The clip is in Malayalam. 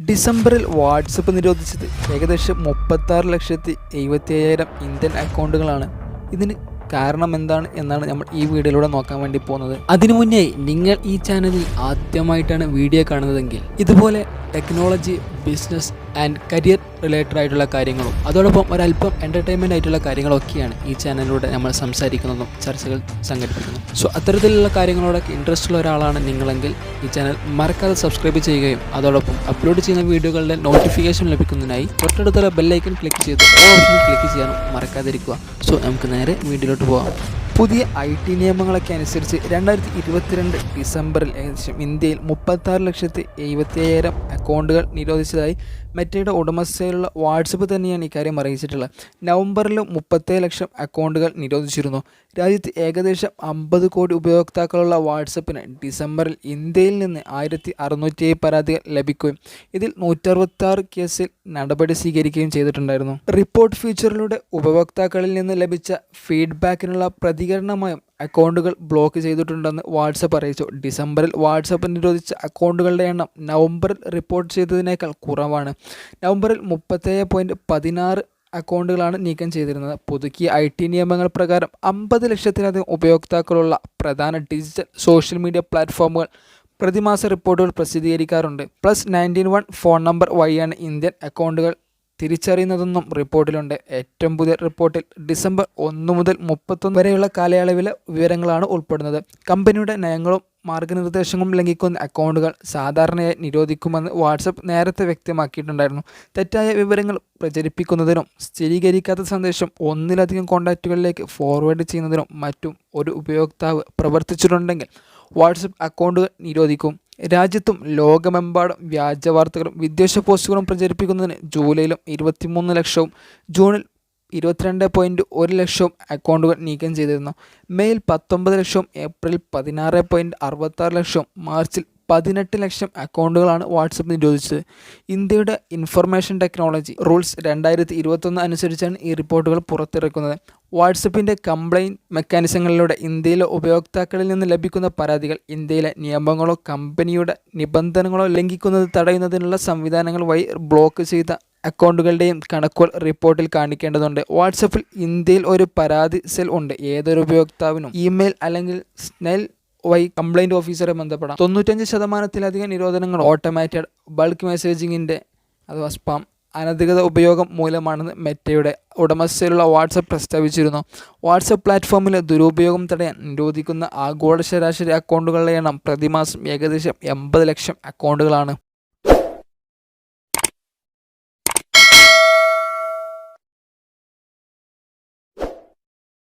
ഡിസംബറിൽ വാട്സപ്പ് നിരോധിച്ചത് ഏകദേശം 36,70,000 ഇന്ത്യൻ അക്കൗണ്ടുകളാണ്. ഇതിന് കാരണം എന്താണ് എന്നാണ് നമ്മൾ ഈ വീഡിയോയിലൂടെ നോക്കാൻ വേണ്ടി പോകുന്നത്. അതിനു മുന്നേ നിങ്ങൾ ഈ ചാനലിൽ ആദ്യമായിട്ടാണ് വീഡിയോ കാണുന്നതെങ്കിൽ ഇതുപോലെ technology, business and career related ആയിട്ടുള്ള കാര്യങ്ങളും അതോടൊപ്പം ഒരല്പം എൻ്റർടൈൻമെൻ്റ് ആയിട്ടുള്ള കാര്യങ്ങളൊക്കെയാണ് ഈ ചാനലിലൂടെ നമ്മൾ സംസാരിക്കുന്നതും ചർച്ചകൾ സംഘടിപ്പിക്കുന്നതും. സോ അത്തരത്തിലുള്ള കാര്യങ്ങളോടൊക്കെ ഇൻട്രസ്റ്റ് ഉള്ള ഒരാളാണ് നിങ്ങളെങ്കിൽ ഈ ചാനൽ മറക്കാതെ സബ്സ്ക്രൈബ് ചെയ്യുകയും അതോടൊപ്പം അപ്ലോഡ് ചെയ്യുന്ന വീഡിയോകളുടെ നോട്ടിഫിക്കേഷൻ ലഭിക്കുന്നതിനായി തൊട്ടടുത്തുള്ള ബെല്ലൈക്കൺ ക്ലിക്ക് ചെയ്ത് ഓൾ ഓപ്ഷൻ ക്ലിക്ക് ചെയ്യാനും മറക്കാതിരിക്കുക. സോ നമുക്ക് നേരെ വീഡിയോയിലോട്ട് പോകാം. പുതിയ IT നിയമങ്ങളൊക്കെ അനുസരിച്ച് 2022 ഡിസംബറിൽ ഏകദേശം ഇന്ത്യയിൽ 36,70,000 അക്കൗണ്ടുകൾ നിരോധിച്ചതായി മെറ്റയുടെ ഉടമസ്ഥയിലുള്ള വാട്സപ്പ് തന്നെയാണ് ഇക്കാര്യം അറിയിച്ചിട്ടുള്ളത്. നവംബറിൽ 37 ലക്ഷം അക്കൗണ്ടുകൾ നിരോധിച്ചിരുന്നു. രാജ്യത്ത് ഏകദേശം 50 കോടി ഉപയോക്താക്കളുള്ള വാട്സപ്പിന് ഡിസംബറിൽ ഇന്ത്യയിൽ നിന്ന് 1,607 പരാതികൾ ലഭിക്കുകയും ഇതിൽ 166 കേസിൽ നടപടി സ്വീകരിക്കുകയും ചെയ്തിട്ടുണ്ടായിരുന്നു. റിപ്പോർട്ട് ഫീച്ചറിലൂടെ ഉപഭോക്താക്കളിൽ നിന്ന് ലഭിച്ച ഫീഡ്ബാക്കിനുള്ള പ്രതികരണമായും അക്കൗണ്ടുകൾ ബ്ലോക്ക് ചെയ്തിട്ടുണ്ടെന്ന് വാട്സപ്പ് അറിയിച്ചു. ഡിസംബറിൽ വാട്സപ്പ് നിരോധിച്ച അക്കൗണ്ടുകളുടെ എണ്ണം നവംബറിൽ റിപ്പോർട്ട് ചെയ്തതിനേക്കാൾ കുറവാണ്. നവംബറിൽ 37.16 അക്കൗണ്ടുകളാണ് നീക്കം ചെയ്തിരുന്നത്. പുതുക്കിയ IT നിയമങ്ങൾ പ്രകാരം 50 ലക്ഷത്തിലധികം ഉപയോക്താക്കളുള്ള പ്രധാന ഡിജിറ്റൽ സോഷ്യൽ മീഡിയ പ്ലാറ്റ്ഫോമുകൾ പ്രതിമാസ റിപ്പോർട്ടുകൾ പ്രസിദ്ധീകരിക്കാറുണ്ട്. +91 ഫോൺ നമ്പർ വഴിയാണ് ഇന്ത്യൻ അക്കൗണ്ടുകൾ തിരിച്ചറിയുന്നതെന്നും റിപ്പോർട്ടിലുണ്ട്. ഏറ്റവും പുതിയ റിപ്പോർട്ടിൽ ഡിസംബർ 1 മുതൽ 31 വരെയുള്ള കാലയളവിലെ വിവരങ്ങളാണ് ഉൾപ്പെടുന്നത്. കമ്പനിയുടെ നയങ്ങളും മാർഗനിർദ്ദേശങ്ങളും ലംഘിക്കുന്ന അക്കൗണ്ടുകൾ സാധാരണയായി നിരോധിക്കുമെന്ന് വാട്സപ്പ് നേരത്തെ വ്യക്തമാക്കിയിട്ടുണ്ടായിരുന്നു. തെറ്റായ വിവരങ്ങൾ പ്രചരിപ്പിക്കുന്നതിനും സ്ഥിരീകരിക്കാത്ത സന്ദേശം ഒന്നിലധികം കോൺടാക്റ്റുകളിലേക്ക് ഫോർവേഡ് ചെയ്യുന്നതിനും മറ്റും ഒരു ഉപയോക്താവ് പ്രവർത്തിച്ചിട്ടുണ്ടെങ്കിൽ വാട്സപ്പ് അക്കൗണ്ടുകൾ നിരോധിക്കും. രാജ്യത്തും ലോകമെമ്പാടും വ്യാജ വാർത്തകളും വിദ്വേഷ പോസ്റ്റുകളും പ്രചരിപ്പിക്കുന്നതിന് ജൂലൈയിലും 23 ലക്ഷവും ജൂണിൽ 22.1 ലക്ഷവും അക്കൗണ്ടുകൾ നീക്കം ചെയ്തിരുന്നു. മെയിൽ 19 ലക്ഷവും ഏപ്രിൽ 16.66 ലക്ഷവും മാർച്ചിൽ 18 ലക്ഷം അക്കൗണ്ടുകളാണ് വാട്സപ്പ് നിരോധിച്ചത്. ഇന്ത്യയുടെ ഇൻഫർമേഷൻ ടെക്നോളജി റൂൾസ് 2021 അനുസരിച്ചാണ് ഈ റിപ്പോർട്ടുകൾ പുറത്തിറക്കുന്നത്. വാട്സപ്പിൻ്റെ കംപ്ലയിൻറ്റ് മെക്കാനിസങ്ങളിലൂടെ ഇന്ത്യയിലെ ഉപയോക്താക്കളിൽ നിന്ന് ലഭിക്കുന്ന പരാതികൾ ഇന്ത്യയിലെ നിയമങ്ങളോ കമ്പനിയുടെ നിബന്ധനകളോ ലംഘിക്കുന്നത് തടയുന്നതിനുള്ള സംവിധാനങ്ങൾ വഴി ബ്ലോക്ക് ചെയ്ത അക്കൗണ്ടുകളുടെയും കണക്കുകൾ റിപ്പോർട്ടിൽ കാണിക്കേണ്ടതുണ്ട്. വാട്സപ്പിൽ ഇന്ത്യയിൽ ഒരു പരാതി സെൽ ഉണ്ട്. ഏതൊരു ഉപയോക്താവിനും ഇമെയിൽ അല്ലെങ്കിൽ സ്നെൽ വഴി കംപ്ലയിൻറ്റ് ഓഫീസറെ ബന്ധപ്പെടാം. 95% നിരോധനങ്ങൾ ഓട്ടോമാറ്റഡ് ബൾക്ക് മെസ്സേജിങ്ങിൻ്റെ അഥവാ സ്പാം അനധികൃത ഉപയോഗം മൂലമാണെന്ന് മെറ്റയുടെ ഉടമസ്ഥയിലുള്ള വാട്സപ്പ് പ്രസ്താവിച്ചിരുന്നു. വാട്സപ്പ് പ്ലാറ്റ്ഫോമിലെ ദുരുപയോഗം തടയാൻ നിരോധിക്കുന്ന ആഗോള ശരാശരി അക്കൗണ്ടുകളുടെ എണ്ണം പ്രതിമാസം ഏകദേശം 80 ലക്ഷം അക്കൗണ്ടുകളാണ്.